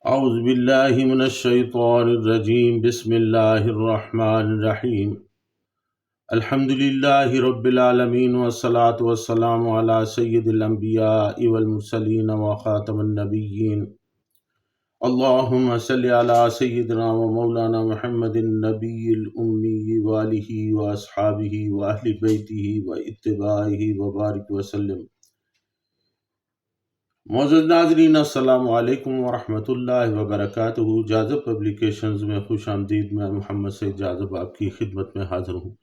اعوذ باللہ من الشیطان الرجیم بسم اللہ الرحمن الرحیم الحمد للہ رب العالمین والصلاة والسلام علی سید الانبیاء والمرسلین وخاتم النبیین اللہم صلی علی سیدنا و مولانا محمد النبی الامی وآلہ واصحابہ واہل بیتہ واتباعہ وبارک وسلم۔ معزز ناظرین، السلام علیکم ورحمۃ اللہ وبرکاتہ۔ جاذب پبلیکیشنز میں خوش آمدید۔ میں محمد سید جاذب آپ کی خدمت میں حاضر ہوں۔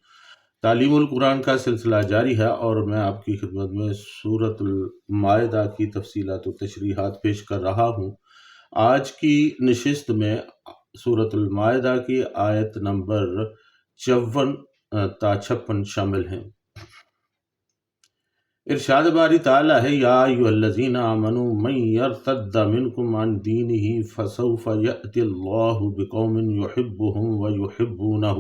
تعلیم القرآن کا سلسلہ جاری ہے اور میں آپ کی خدمت میں سورۃ المائدہ کی تفصیلات و تشریحات پیش کر رہا ہوں۔ آج کی نشست میں سورۃ المائدہ کی آیت نمبر 54 تا 56 شامل ہیں۔ ارشاد باری تعالیٰ ہے، یا ایھا الذین آمنوا من یرتد منکم عن دینہ فسوف یأتی اللہ بقوم یحبهم ویحبونہ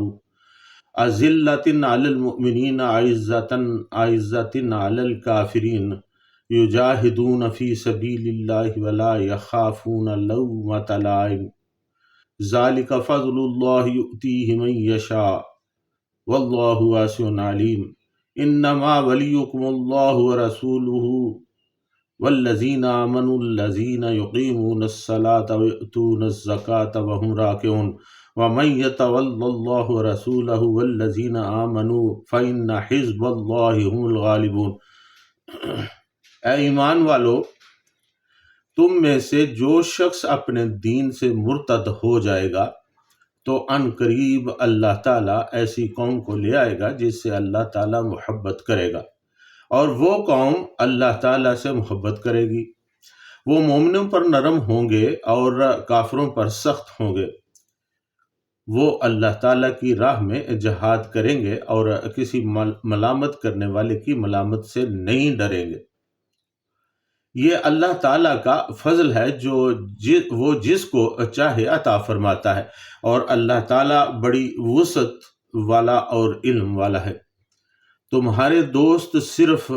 اذلۃ علی المؤمنین اعزۃ علی الکافرین یجاہدون فی سبیل اللہ ولا یخافون لومۃ لائم ذلک فضل اللہ یؤتیہ من یشاء واللہ واسع علیم۔ انما ولیکم اللہ ورسولہ والذین آمنوا الذین یقیمون الصلاة ویؤتون الزکاة وہم راکعون ومن یتول اللہ ورسولہ والذین آمنوا فإن حزب اللہ هم الغالبون۔ اے ایمان والو، تم میں سے جو شخص اپنے دین سے مرتد ہو جائے گا تو ان قریب اللہ تعالیٰ ایسی قوم کو لے آئے گا جس سے اللہ تعالیٰ محبت کرے گا، اور وہ قوم اللہ تعالیٰ سے محبت کرے گی۔ وہ مومنوں پر نرم ہوں گے اور کافروں پر سخت ہوں گے۔ وہ اللہ تعالیٰ کی راہ میں جہاد کریں گے اور کسی ملامت کرنے والے کی ملامت سے نہیں ڈریں گے۔ یہ اللہ تعالیٰ کا فضل ہے جو وہ جس کو چاہے عطا فرماتا ہے، اور اللہ تعالیٰ بڑی وسعت والا اور علم والا ہے۔ تمہارے دوست صرف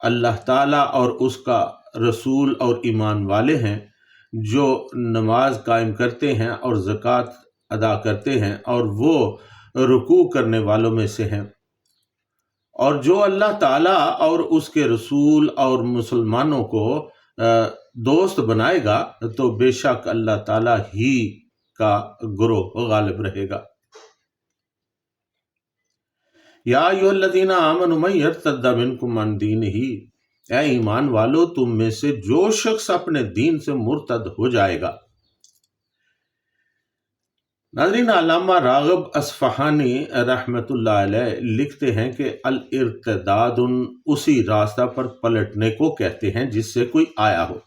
اللہ تعالیٰ اور اس کا رسول اور ایمان والے ہیں جو نماز قائم کرتے ہیں اور زکوٰۃ ادا کرتے ہیں، اور وہ رکوع کرنے والوں میں سے ہیں۔ اور جو اللہ تعالیٰ اور اس کے رسول اور مسلمانوں کو دوست بنائے گا تو بے شک اللہ تعالیٰ ہی کا گروہ غالب رہے گا۔ یا ایھا الذین آمنوا من یرتد منکم عن دینہ، اے ایمان والو، تم میں سے جو شخص اپنے دین سے مرتد ہو جائے گا۔ ناظرین، علامہ راغب اصفہانی رحمۃ اللہ علیہ لکھتے ہیں کہ الارتداد اسی راستہ پر پلٹنے کو کہتے ہیں جس سے کوئی آیا ہو۔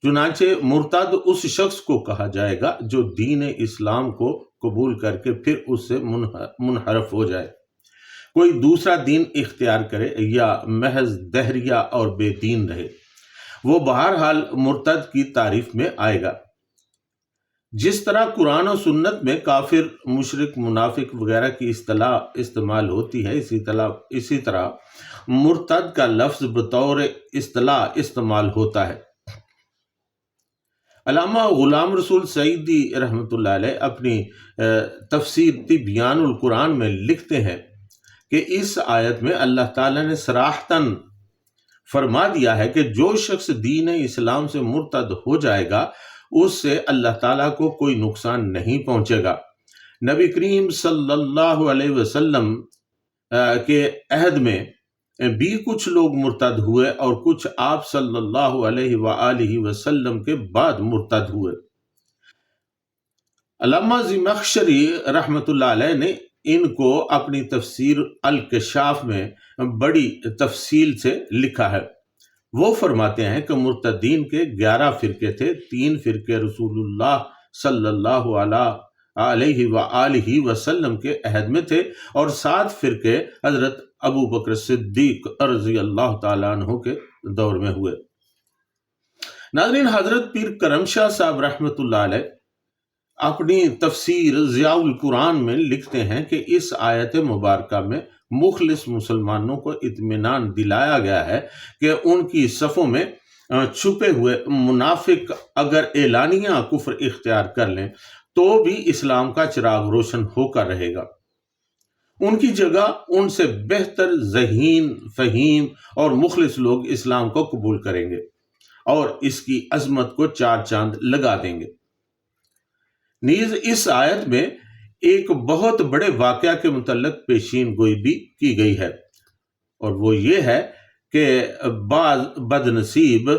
چنانچہ مرتد اس شخص کو کہا جائے گا جو دین اسلام کو قبول کر کے پھر اس سے منحرف ہو جائے، کوئی دوسرا دین اختیار کرے یا محض دہریہ اور بے دین رہے، وہ بہرحال مرتد کی تعریف میں آئے گا۔ جس طرح قرآن و سنت میں کافر، مشرک، منافق وغیرہ کی اصطلاح استعمال ہوتی ہے، اسی طرح مرتد کا لفظ بطور اصطلاح استعمال ہوتا ہے۔ علامہ غلام رسول سعیدی رحمۃ اللہ علیہ اپنی تفسیر تبیان القرآن میں لکھتے ہیں کہ اس آیت میں اللہ تعالیٰ نے صراحتاً فرما دیا ہے کہ جو شخص دین اسلام سے مرتد ہو جائے گا اس سے اللہ تعالیٰ کو کوئی نقصان نہیں پہنچے گا۔ نبی کریم صلی اللہ علیہ وسلم کے عہد میں بھی کچھ لوگ مرتد ہوئے اور کچھ آپ صلی اللہ علیہ وآلہ وسلم کے بعد مرتد ہوئے۔ علامہ زمخشری رحمۃ اللہ علیہ نے ان کو اپنی تفسیر الکشاف میں بڑی تفصیل سے لکھا ہے۔ وہ فرماتے ہیں کہ مرتدین کے 11 فرقے تھے، 3 فرقے رسول اللہ صلی اللہ علیہ وآلہ وسلم کے عہد میں تھے، اور 7 فرقے حضرت ابو بکر صدیق رضی اللہ تعالیٰ عنہ کے دور میں ہوئے۔ ناظرین، حضرت پیر کرم شاہ صاحب رحمۃ اللہ علیہ اپنی تفسیر ضیاء القرآن میں لکھتے ہیں کہ اس آیت مبارکہ میں مخلص مسلمانوں کو اطمینان دلایا گیا ہے کہ ان کی صفوں میں چھپے ہوئے منافق اگر اعلانیہ کفر اختیار کر لیں تو بھی اسلام کا چراغ روشن ہو کر رہے گا۔ ان کی جگہ ان سے بہتر ذہین، فہیم اور مخلص لوگ اسلام کو قبول کریں گے اور اس کی عظمت کو چار چاند لگا دیں گے۔ نیز اس آیت میں ایک بہت بڑے واقعہ کے متعلق پیشین گوئی بھی کی گئی ہے، اور وہ یہ ہے کہ بعض بد نصیب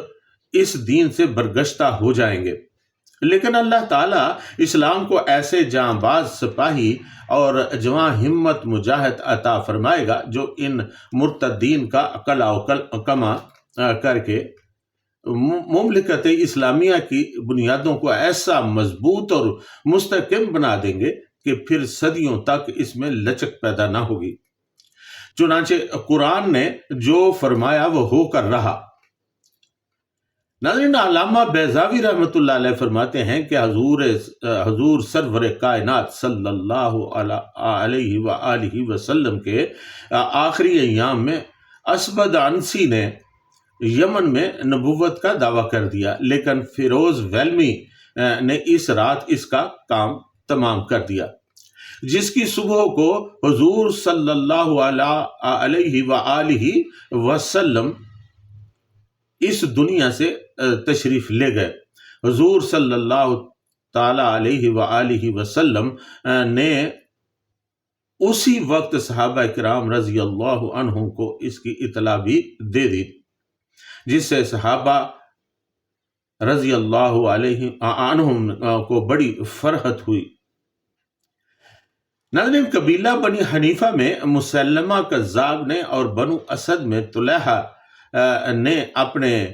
اس دین سے برگشتہ ہو جائیں گے، لیکن اللہ تعالیٰ اسلام کو ایسے جاں باز سپاہی اور جواں ہمت مجاہد عطا فرمائے گا جو ان مرتدین کا قلع و کما کر کے مملکت اسلامیہ کی بنیادوں کو ایسا مضبوط اور مستحکم بنا دیں گے کہ پھر صدیوں تک اس میں لچک پیدا نہ ہوگی۔ چنانچہ قرآن نے جو فرمایا وہ ہو کر رہا۔ ناظرین، علامہ بیضاوی رحمۃ اللہ علیہ فرماتے ہیں کہ حضور سرور کائنات صلی اللہ علیہ وآلہ وسلم کے آخری ایام میں اسبد عنسی نے یمن میں نبوت کا دعویٰ کر دیا، لیکن فیروز ویلمی نے اس رات اس کا کام تمام کر دیا، جس کی صبح کو حضور صلی اللہ علیہ وآلہ وسلم اس دنیا سے تشریف لے گئے۔ حضور صلی اللہ تعالی علیہ وآلہ وسلم نے اسی وقت صحابہ کرام رضی اللہ عنہم کو اس کی اطلاع بھی دے دی، جس سے صحابہ رضی اللہ علیہ عنہم کو بڑی فرحت ہوئی۔ ناظرین، قبیلہ بنی حنیفہ میں مسلمہ کذاب نے اور بنو اسد میں طلحہ نے اپنے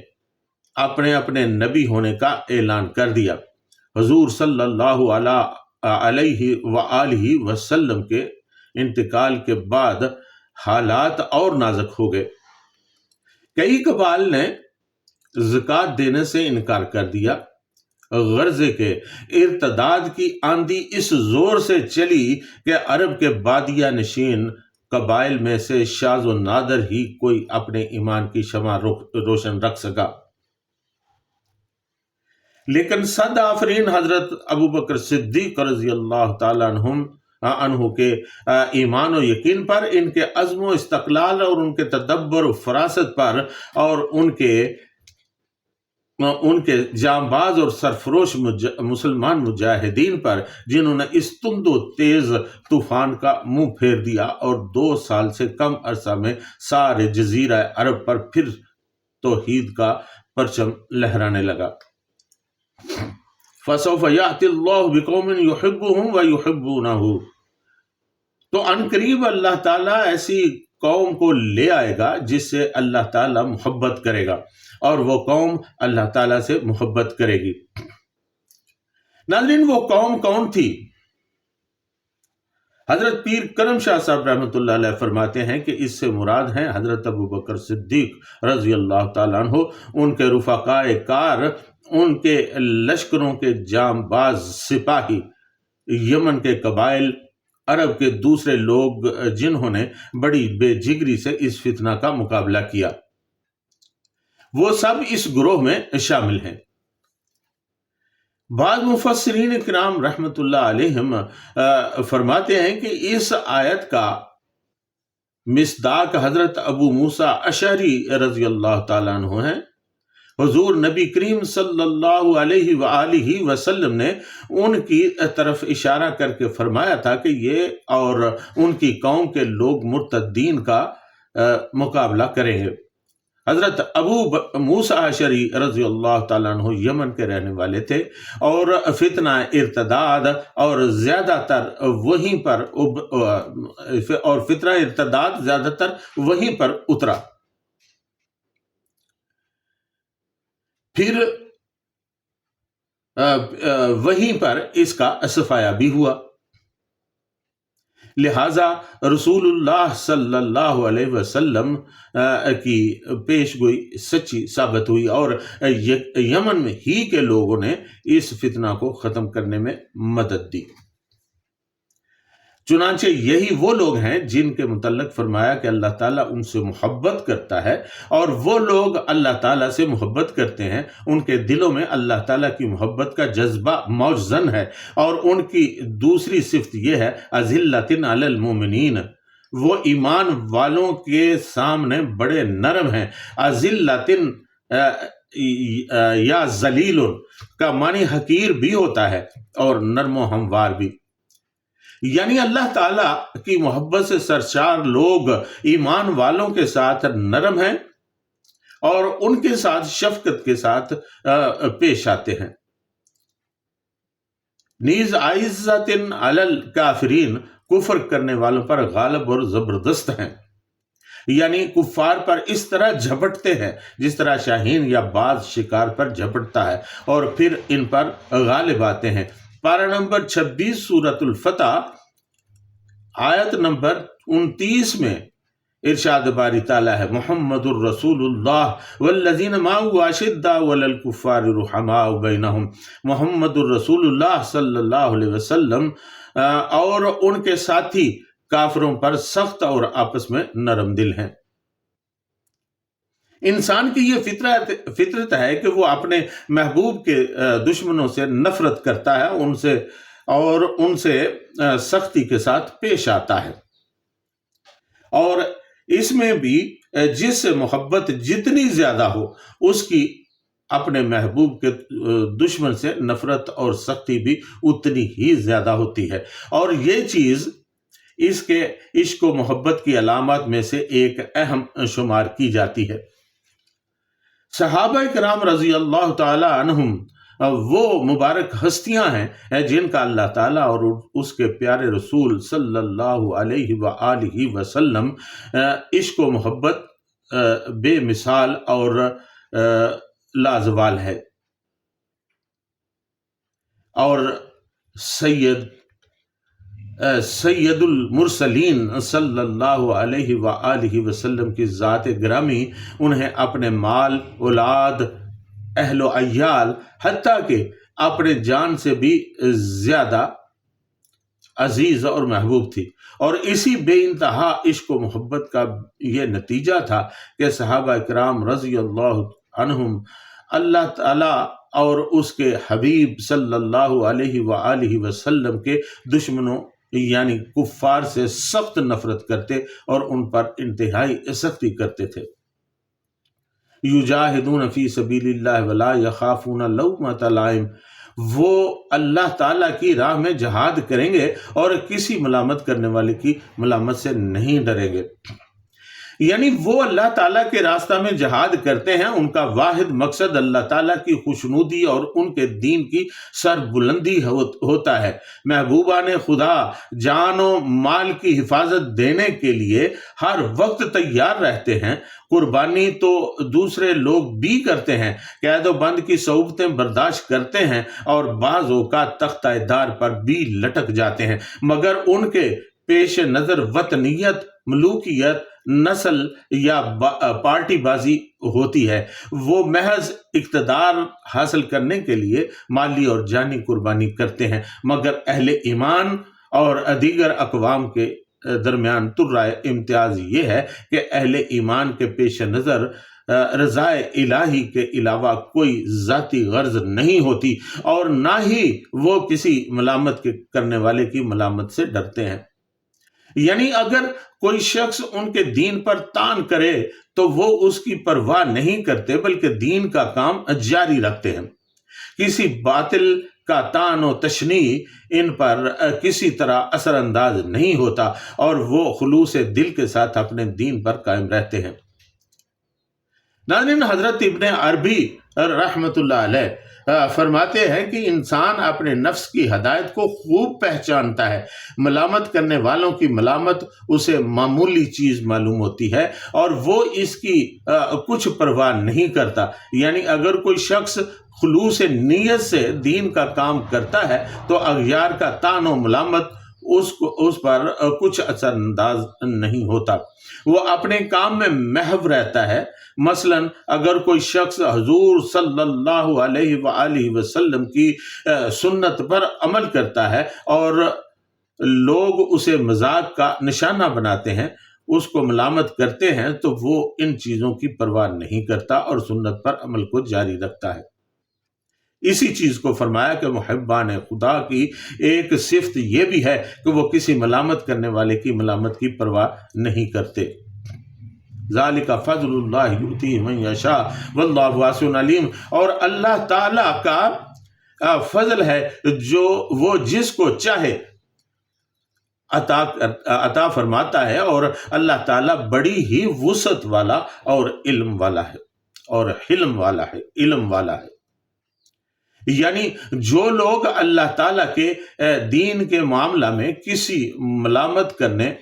نبی ہونے کا اعلان کر دیا۔ حضور صلی اللہ علیہ وآلہ وسلم کے انتقال کے بعد حالات اور نازک ہو گئے۔ کئی قبائل نے زکوٰۃ دینے سے انکار کر دیا، غرضے کے ارتداد کی آندھی اس زور سے چلی کہ عرب کے بادیہ نشین قبائل میں سے شاذ و نادر ہی کوئی اپنے ایمان کی شمع روشن رکھ سکا۔ لیکن صد آفرین حضرت ابوبکر صدیق رضی اللہ تعالیٰ عنہ کے ایمان و یقین پر، ان کے عزم و استقلال اور ان کے تدبر و فراست پر، اور ان کے جانباز اور سرفروش مسلمان مجاہدین پر، جنہوں نے اس تند و تیز طوفان کا منہ پھیر دیا اور 2 سال سے کم عرصہ میں سارے جزیرہ عرب پر پھر توحید کا پرچم لہرانے لگا۔ فَسَوْفَ يَأْتِي اللَّهُ بِقَوْمٍ يُحِبُّهُمْ وَيُحِبُّونَهُ، تو عنقریب اللہ تعالیٰ ایسی قوم کو لے آئے گا جس سے اللہ تعالیٰ محبت کرے گا، اور وہ قوم اللہ تعالیٰ سے محبت کرے گی۔ ناظرین، وہ قوم کون تھی؟ حضرت پیر کرم شاہ صاحب رحمۃ اللہ علیہ فرماتے ہیں کہ اس سے مراد ہیں حضرت ابوبکر صدیق رضی اللہ تعالیٰ عنہ، ان کے رفقائے کار، ان کے لشکروں کے جانباز سپاہی، یمن کے قبائل، عرب کے دوسرے لوگ جنہوں نے بڑی بے جگری سے اس فتنہ کا مقابلہ کیا، وہ سب اس گروہ میں شامل ہیں۔ بعض مفسرین کرام رحمۃ اللہ علیہم فرماتے ہیں کہ اس آیت کا مصداق حضرت ابو موسیٰ اشعری رضی اللہ تعالیٰ عنہ ہیں۔ حضور نبی کریم صلی اللہ علیہ وآلہ وسلم نے ان کی طرف اشارہ کر کے فرمایا تھا کہ یہ اور ان کی قوم کے لوگ مرتدین کا مقابلہ کریں گے۔ حضرت ابو موسیٰ اشعری رضی اللہ تعالیٰ عنہ یمن کے رہنے والے تھے، اور فتنہ ارتداد اور زیادہ تر وہیں پر اترا۔ پھر وہیں پر اس کا صفایا بھی ہوا، لہٰذا رسول اللہ صلی اللہ علیہ وسلم کی پیش گوئی سچی ثابت ہوئی، اور یمن میں ہی کے لوگوں نے اس فتنہ کو ختم کرنے میں مدد دی۔ چنانچہ یہی وہ لوگ ہیں جن کے متعلق فرمایا کہ اللہ تعالیٰ ان سے محبت کرتا ہے، اور وہ لوگ اللہ تعالیٰ سے محبت کرتے ہیں ان کے دلوں میں اللہ تعالیٰ کی محبت کا جذبہ موجزن ہے، اور ان کی دوسری صفت یہ ہے اذلۃ علی المؤمنین، وہ ایمان والوں کے سامنے بڑے نرم ہیں۔ اذلۃ یا ذلیل کا معنی حقیر بھی ہوتا ہے اور نرم و ہموار بھی، یعنی اللہ تعالیٰ کی محبت سے سرشار لوگ ایمان والوں کے ساتھ نرم ہیں اور ان کے ساتھ شفقت کے ساتھ پیش آتے ہیں۔ نیز عزت علی الکافرین، کفر کرنے والوں پر غالب اور زبردست ہیں، یعنی کفار پر اس طرح جھپٹتے ہیں جس طرح شاہین یا باز شکار پر جھپٹتا ہے اور پھر ان پر غالب آتے ہیں۔ پارہ نمبر 26 سورۃ الفتح آیت نمبر 29 میں ارشاد باری تعالیٰ ہے محمد الرسول اللہ والذین معه اشداء علی الکفار رحماء بینہم، محمد الرسول اللہ صلی اللہ علیہ وسلم اور ان کے ساتھی کافروں پر سخت اور آپس میں نرم دل ہیں۔ انسان کی یہ فطرت ہے کہ وہ اپنے محبوب کے دشمنوں سے نفرت کرتا ہے، ان سے سختی کے ساتھ پیش آتا ہے، اور اس میں بھی جس سے محبت جتنی زیادہ ہو اس کی اپنے محبوب کے دشمن سے نفرت اور سختی بھی اتنی ہی زیادہ ہوتی ہے، اور یہ چیز اس کے عشق و محبت کی علامات میں سے ایک اہم شمار کی جاتی ہے۔ صحابہ کرام رضی اللہ تعالی عنہم وہ مبارک ہستیاں ہیں جن کا اللہ تعالیٰ اور اس کے پیارے رسول صلی اللہ علیہ وآلہ وسلم عشق و محبت بے مثال اور لازوال ہے، اور سید المرسلین صلی اللہ علیہ وآلہ وسلم کی ذات گرامی انہیں اپنے مال، اولاد، اہل و عیال، حتیٰ کہ اپنے جان سے بھی زیادہ عزیز اور محبوب تھی، اور اسی بے انتہا عشق و محبت کا یہ نتیجہ تھا کہ صحابہ کرام رضی اللہ عنہم اللہ تعالیٰ اور اس کے حبیب صلی اللہ علیہ وآلہ وسلم کے دشمنوں یعنی کفار سے سخت نفرت کرتے اور ان پر انتہائی سختی کرتے تھے۔ یجاہدون فی سبیل اللہ ولا یخافون لومۃ لائم، وہ اللہ تعالیٰ کی راہ میں جہاد کریں گے اور کسی ملامت کرنے والے کی ملامت سے نہیں ڈریں گے، یعنی وہ اللہ تعالیٰ کے راستہ میں جہاد کرتے ہیں، ان کا واحد مقصد اللہ تعالیٰ کی خوشنودی اور ان کے دین کی سربلندی ہوتا ہے۔ محبوبان خدا جان و مال کی حفاظت دینے کے لیے ہر وقت تیار رہتے ہیں، قربانی تو دوسرے لوگ بھی کرتے ہیں، قید و بند کی صعوبتیں برداشت کرتے ہیں اور بعض اوقات تختہ دار پر بھی لٹک جاتے ہیں، مگر ان کے پیش نظر وطنیت، ملوکیت، نسل یا پارٹی بازی ہوتی ہے۔ وہ محض اقتدار حاصل کرنے کے لیے مالی اور جانی قربانی کرتے ہیں، مگر اہل ایمان اور دیگر اقوام کے درمیان ترائے امتیاز یہ ہے کہ اہل ایمان کے پیش نظر رضائے الہی کے علاوہ کوئی ذاتی غرض نہیں ہوتی، اور نہ ہی وہ کسی ملامت کرنے والے کی ملامت سے ڈرتے ہیں، یعنی اگر کوئی شخص ان کے دین پر طعن کرے تو وہ اس کی پرواہ نہیں کرتے بلکہ دین کا کام جاری رکھتے ہیں، کسی باطل کا طعن و تشنیع ان پر کسی طرح اثر انداز نہیں ہوتا، اور وہ خلوص دل کے ساتھ اپنے دین پر قائم رہتے ہیں۔ ناظرین، حضرت ابن عربی رحمۃ اللہ علیہ فرماتے ہیں کہ انسان اپنے نفس کی ہدایت کو خوب پہچانتا ہے، ملامت کرنے والوں کی ملامت اسے معمولی چیز معلوم ہوتی ہے اور وہ اس کی کچھ پرواہ نہیں کرتا، یعنی اگر کوئی شخص خلوص نیت سے دین کا کام کرتا ہے تو اغیار کا طعن و ملامت اس پر کچھ اثر انداز نہیں ہوتا، وہ اپنے کام میں محو رہتا ہے۔ مثلا اگر کوئی شخص حضور صلی اللہ علیہ وآلہ وسلم کی سنت پر عمل کرتا ہے اور لوگ اسے مذاق کا نشانہ بناتے ہیں، اس کو ملامت کرتے ہیں، تو وہ ان چیزوں کی پرواہ نہیں کرتا اور سنت پر عمل کو جاری رکھتا ہے۔ اسی چیز کو فرمایا کہ محبان خدا کی ایک صفت یہ بھی ہے کہ وہ کسی ملامت کرنے والے کی ملامت کی پرواہ نہیں کرتے۔ ذالک فضل اللہ یؤتیہ من یشاء واللہ واسع علیم، اور اللہ تعالیٰ کا فضل ہے جو وہ جس کو چاہے عطا فرماتا ہے، اور اللہ تعالیٰ بڑی ہی وسعت والا اور علم والا ہے اور حلم والا ہے، علم والا ہے۔ یعنی جو لوگ اللہ تعالیٰ کے دین کے معاملہ میں کسی ملامت کرنے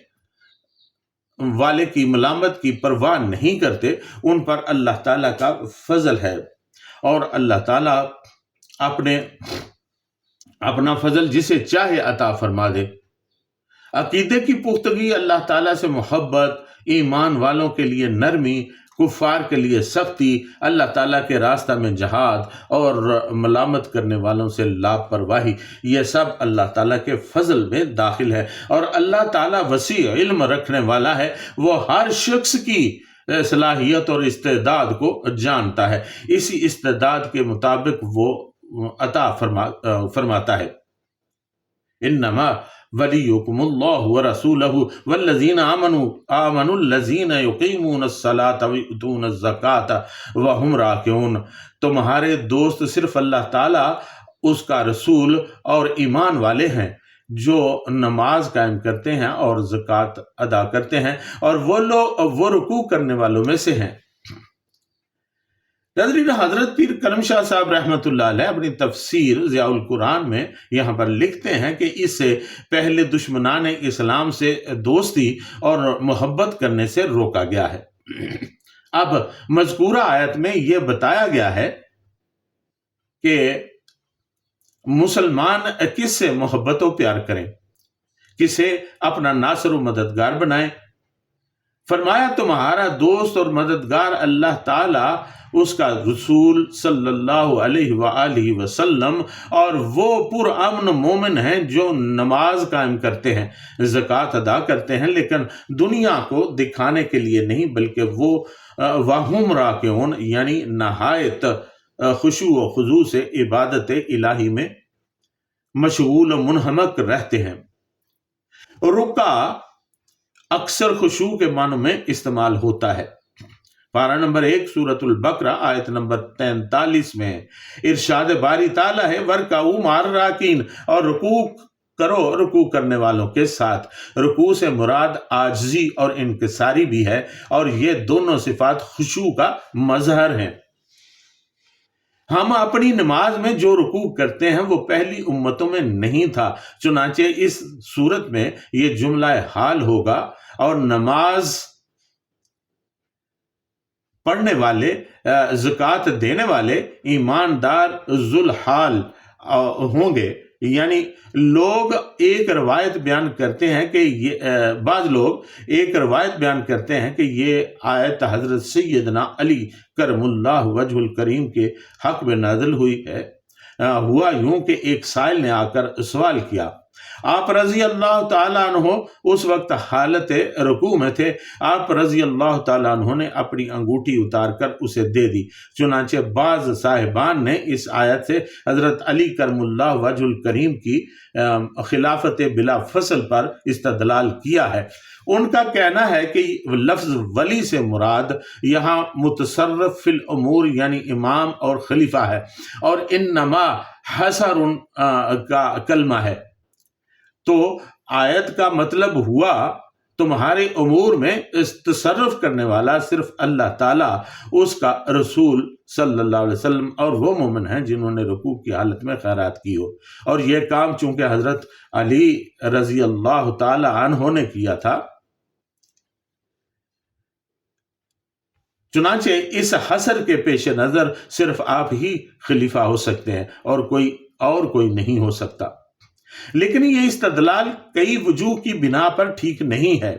والے کی ملامت کی پرواہ نہیں کرتے، ان پر اللہ تعالیٰ کا فضل ہے، اور اللہ تعالیٰ اپنا فضل جسے چاہے عطا فرما دے۔ عقیدے کی پختگی، اللہ تعالیٰ سے محبت، ایمان والوں کے لیے نرمی، کفار کے لیے سختی، اللہ تعالیٰ کے راستہ میں جہاد اور ملامت کرنے والوں سے لاپرواہی، یہ سب اللہ تعالیٰ کے فضل میں داخل ہے۔ اور اللہ تعالیٰ وسیع علم رکھنے والا ہے، وہ ہر شخص کی صلاحیت اور استعداد کو جانتا ہے، اسی استعداد کے مطابق وہ عطا فرماتا ہے۔ انما ولیکم اللہ ورسولہ والذین آمنوا الذین یقیمون الصلاۃ ویؤتون الزکاۃ وہم راکعون، تمہارے دوست صرف اللہ تعالیٰ، اس کا رسول اور ایمان والے ہیں جو نماز قائم کرتے ہیں اور زکوٰۃ ادا کرتے ہیں، اور وہ رکوع کرنے والوں میں سے ہیں۔ ناظرین، حضرت پیر کرم شاہ صاحب رحمۃ اللہ علیہ اپنی تفسیر ضیاء القرآن میں یہاں پر لکھتے ہیں کہ اس سے پہلے دشمنان اسلام سے دوستی اور محبت کرنے سے روکا گیا ہے۔ اب مذکورہ آیت میں یہ بتایا گیا ہے کہ مسلمان کس سے محبت و پیار کریں، کسے اپنا ناصر و مددگار بنائیں۔ فرمایا تمہارا دوست اور مددگار اللہ تعالیٰ، اس کا رسول صلی اللہ علیہ وآلہ وسلم، اور وہ پرامن مومن ہیں جو نماز قائم کرتے ہیں، زکوٰۃ ادا کرتے ہیں، لیکن دنیا کو دکھانے کے لیے نہیں، بلکہ وہ وہم راکعون یعنی نہایت خشوع و خضوع سے عبادت الہی میں مشغول و منہمک رہتے ہیں۔ رکع اکثر خشوع کے معنوں میں استعمال ہوتا ہے۔ پارہ نمبر 1 سورۃ البقرہ آیت نمبر 43 میں ارشاد باری تعالیٰ ہے وَارْكَعُوا مَعَ الرَّاكِعِينَ، اور رکوع کرو رکوع کرنے والوں کے ساتھ۔ رکوع سے مراد عاجزی اور انکساری بھی ہے، اور یہ دونوں صفات خشوع کا مظہر ہیں۔ ہم اپنی نماز میں جو رکوع کرتے ہیں وہ پہلی امتوں میں نہیں تھا، چنانچہ اس صورت میں یہ جملہ حال ہوگا، اور نماز پڑھنے والے، زکوٰۃ دینے والے ایماندار ذوالحال ہوں گے۔ یعنی لوگ ایک روایت بیان کرتے ہیں کہ بعض لوگ ایک روایت بیان کرتے ہیں کہ یہ آیت حضرت سیدنا علی کرم اللہ وجہ الکریم کے حق میں نازل ہوئی ہے۔ ہوا یوں کہ ایک سائل نے آ کر سوال کیا، آپ رضی اللہ تعالیٰ عنہ اس وقت حالت رکوع میں تھے، آپ رضی اللہ تعالیٰ عنہ نے اپنی انگوٹھی اتار کر اسے دے دی۔ چنانچہ بعض صاحبان نے اس آیت سے حضرت علی کرم اللہ وجہ الکریم کی خلافت بلا فصل پر استدلال کیا ہے۔ ان کا کہنا ہے کہ لفظ ولی سے مراد یہاں متصرف فی الامور یعنی امام اور خلیفہ ہے، اور انما حصر کا کلمہ ہے۔ تو آیت کا مطلب ہوا تمہارے امور میں تصرف کرنے والا صرف اللہ تعالیٰ، اس کا رسول صلی اللہ علیہ وسلم، اور وہ مومن ہیں جنہوں نے رکوع کی حالت میں خیرات کی ہو۔ اور یہ کام چونکہ حضرت علی رضی اللہ تعالی عنہ نے کیا تھا، چنانچہ اس حصر کے پیش نظر صرف آپ ہی خلیفہ ہو سکتے ہیں، اور کوئی نہیں ہو سکتا۔ لیکن یہ استدلال کئی وجوہ کی بنا پر ٹھیک نہیں ہے۔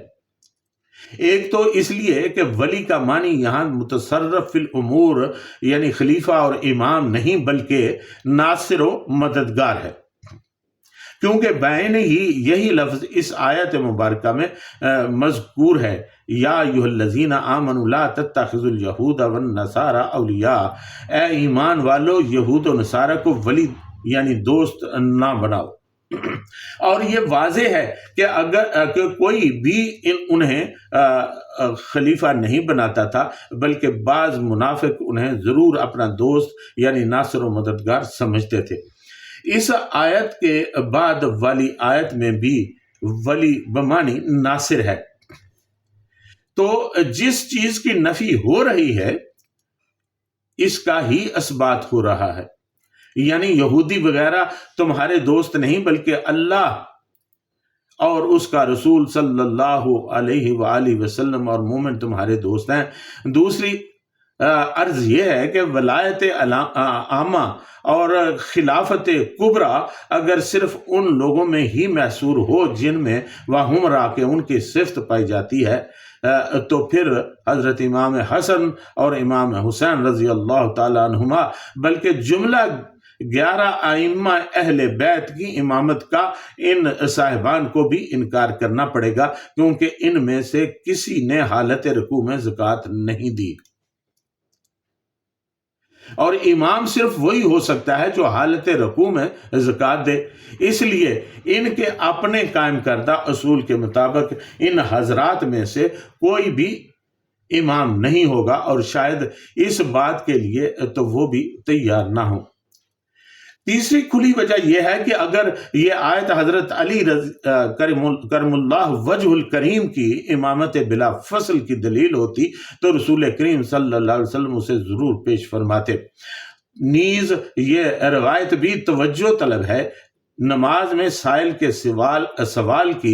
ایک تو اس لیے کہ ولی کا معنی یہاں متصرف فی الامور یعنی خلیفہ اور امام نہیں، بلکہ ناصر و مددگار ہے۔ کیونکہ بین ہی یہی لفظ اس آیت مبارکہ میں مذکور ہے، یا ایھا الذین آمنوا لا تتخذوا الیہود والنصارى اولیاء، اے ایمان والو یہود و نصارہ کو ولی یعنی دوست نہ بناؤ۔ اور یہ واضح ہے کہ اگر کہ کوئی بھی انہیں خلیفہ نہیں بناتا تھا، بلکہ بعض منافق انہیں ضرور اپنا دوست یعنی ناصر و مددگار سمجھتے تھے۔ اس آیت کے بعد والی آیت میں بھی ولی بمانی ناصر ہے، تو جس چیز کی نفی ہو رہی ہے اس کا ہی اثبات ہو رہا ہے، یعنی یہودی وغیرہ تمہارے دوست نہیں بلکہ اللہ اور اس کا رسول صلی اللہ علیہ وآلہ وسلم اور مومن تمہارے دوست ہیں۔ دوسری عرض یہ ہے کہ ولایت عامہ اور خلافت کبریٰ اگر صرف ان لوگوں میں ہی محصور ہو جن میں وہم را کے ان کی صفت پائی جاتی ہے، تو پھر حضرت امام حسن اور امام حسین رضی اللہ تعالیٰ عنہما بلکہ جملہ 11 ائمہ اہل بیت کی امامت کا ان صاحبان کو بھی انکار کرنا پڑے گا، کیونکہ ان میں سے کسی نے حالت رکوع میں زکوٰۃ نہیں دی، اور امام صرف وہی ہو سکتا ہے جو حالت رکوع میں زکوٰۃ دے۔ اس لیے ان کے اپنے قائم کردہ اصول کے مطابق ان حضرات میں سے کوئی بھی امام نہیں ہوگا، اور شاید اس بات کے لیے تو وہ بھی تیار نہ ہوں۔ تیسری کھلی وجہ یہ ہے کہ اگر یہ آیت حضرت علی کرم اللہ وجہ الکریم کی امامت بلا فصل کی دلیل ہوتی تو رسول کریم صلی اللہ علیہ وسلم اسے ضرور پیش فرماتے۔ نیز یہ روایت بھی توجہ طلب ہے، نماز میں سائل کے سوال کی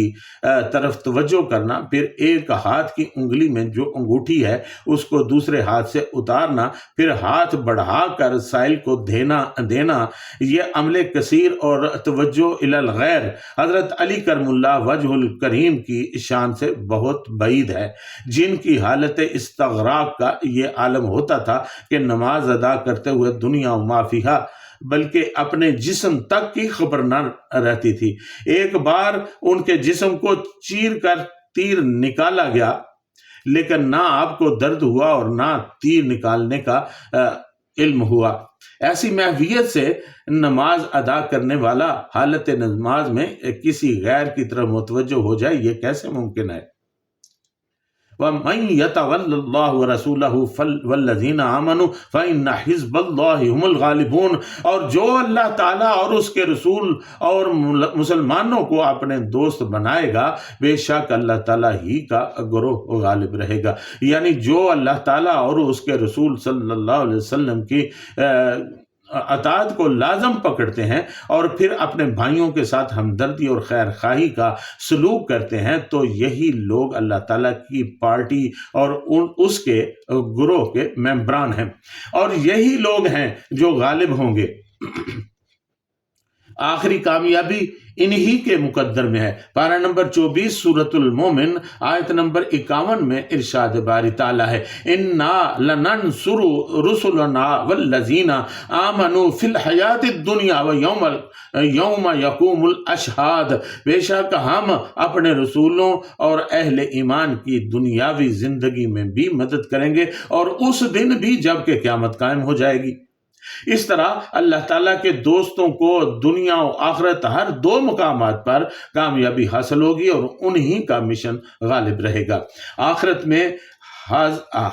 طرف توجہ کرنا، پھر ایک ہاتھ کی انگلی میں جو انگوٹھی ہے اس کو دوسرے ہاتھ سے اتارنا، پھر ہاتھ بڑھا کر سائل کو دینا، یہ عمل کثیر اور توجہ الی الغیر حضرت علی کرم اللہ وجہ الکریم کی شان سے بہت بعید ہے، جن کی حالت استغراق کا یہ عالم ہوتا تھا کہ نماز ادا کرتے ہوئے دنیا و ما فیہا بلکہ اپنے جسم تک کی خبر نہ رہتی تھی۔ ایک بار ان کے جسم کو چیر کر تیر نکالا گیا، لیکن نہ آپ کو درد ہوا اور نہ تیر نکالنے کا علم ہوا۔ ایسی محویت سے نماز ادا کرنے والا حالت نماز میں کسی غیر کی طرف متوجہ ہو جائے، یہ کیسے ممکن ہے؟ وَمَن يَتَوَلَّ اللَّهَ وَرَسُولَهُ وَالَّذِينَ آمَنُوا فَإِنَّ حِزْبَ اللَّهِ هُمُ الْغَالِبُونَ، اور جو اللہ تعالیٰ اور اس کے رسول اور مسلمانوں کو اپنے دوست بنائے گا، بے شک اللہ تعالیٰ ہی کا گروہ غالب رہے گا۔ یعنی جو اللہ تعالیٰ اور اس کے رسول صلی اللہ علیہ وسلم کی اطاعت کو لازم پکڑتے ہیں اور پھر اپنے بھائیوں کے ساتھ ہمدردی اور خیر خواہی کا سلوک کرتے ہیں، تو یہی لوگ اللہ تعالیٰ کی پارٹی اور اس کے گروہ کے ممبران ہیں، اور یہی لوگ ہیں جو غالب ہوں گے۔ آخری کامیابی انہی کے مقدر میں ہے۔ پارہ نمبر 24 سورۃ المومن آیت نمبر 51 میں ارشاد باری تعالیٰ ہے، اِنَّا لَنَنْصُرُ رُسُلَنَا وَالَّذِينَ آمَنُوا فِي الْحَيَاةِ الدُّنْيَا وَيَوْمَ يَقُومُ الْأَشْهَادُ، بے شک ہم اپنے رسولوں اور اہل ایمان کی دنیاوی زندگی میں بھی مدد کریں گے، اور اس دن بھی جب کہ قیامت قائم ہو جائے گی۔ اس طرح اللہ تعالیٰ کے دوستوں کو دنیا و آخرت ہر دو مقامات پر کامیابی حاصل ہوگی، اور انہی کا مشن غالب رہے گا۔ آخرت میں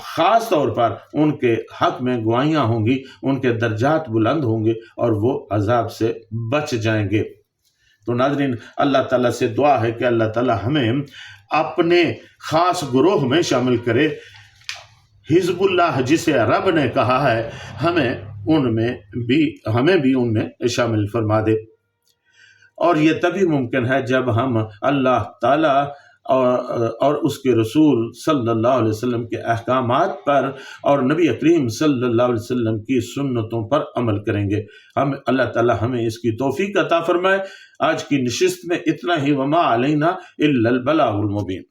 خاص طور پر ان کے حق میں گواہیاں ہوں گی، ان کے درجات بلند ہوں گے اور وہ عذاب سے بچ جائیں گے۔ تو ناظرین، اللہ تعالیٰ سے دعا ہے کہ اللہ تعالیٰ ہمیں اپنے خاص گروہ میں شامل کرے۔ حزب اللہ جسے رب نے کہا ہے، ہمیں بھی ان میں شامل فرما دے، اور یہ تبھی ممکن ہے جب ہم اللہ تعالیٰ اور اس کے رسول صلی اللہ علیہ وسلم کے احکامات پر اور نبی کریم صلی اللہ علیہ وسلم کی سنتوں پر عمل کریں گے۔ اللہ تعالیٰ ہمیں اس کی توفیق عطا فرمائے۔ آج کی نشست میں اتنا ہی، وما علینا الا البلاغ المبین۔